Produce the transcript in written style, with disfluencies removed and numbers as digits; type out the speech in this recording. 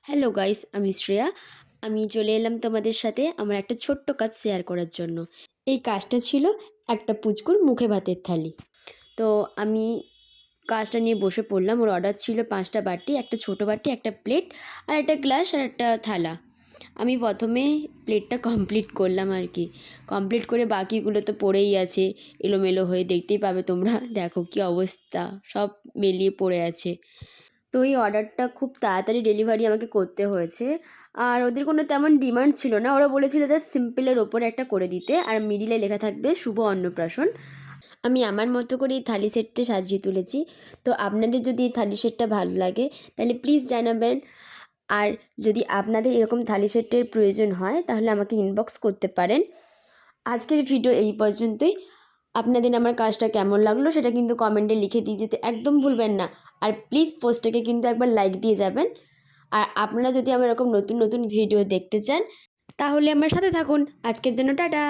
Hello guys, আমি শ্রেয়া। আমি চলে এলাম তোমাদের সাথে আমার একটা ছোট্ট কাজ শেয়ার করার জন্য। এই কাজটা ছিল একটা পুচকুর মুখে ভাতের থালি। তো আমি কাজটা নিয়ে বসে পড়লাম। ওর অর্ডার ছিল ৫টা বাটি, একটা ছোটো বাটি, একটা প্লেট আর একটা গ্লাস আর একটা থালা। আমি প্রথমে প্লেটটা কমপ্লিট করলাম আর কি। কমপ্লিট করে বাকিগুলো তো পড়েই আছে এলোমেলো হয়ে, দেখতেই পাবে তোমরা। দেখো কী অবস্থা, সব মেলিয়ে পড়ে আছে। তো এই অর্ডারটা খুব তাড়াতাড়ি ডেলিভারি আমাকে করতে হয়েছে। আর ওদের কোনো তেমন ডিমান্ড ছিল না, ওরা বলেছিল জাস্ট সিম্পলের ওপরে একটা করে দিতে আর মিডিলে লেখা থাকবে শুভ অন্নপ্রাশন। আমি আমার মতো করে এই থালি সেটটা সাজিয়ে তুলেছি। তো আপনাদের যদি এই থালি সেটটা ভালো লাগে তাহলে প্লিজ জানাবেন। আর যদি আপনাদের এরকম থালি সেটের প্রয়োজন হয় তাহলে আমাকে ইনবক্স করতে পারেন। আজকের ভিডিও এই পর্যন্তই। আপনাদের আমার কাজটা কেমন লাগলো সেটা কিন্তু কমেন্টে লিখে দিয়ে যেতে একদম ভুলবেন না। আর প্লিজ পোস্টটাকে কিন্তু একবার লাইক দিয়ে যাবেন। আর আপনারা যদি আমার এরকম নতুন নতুন ভিডিও দেখতে চান তাহলে আমার সাথে থাকুন। আজকের জন্য টাটা।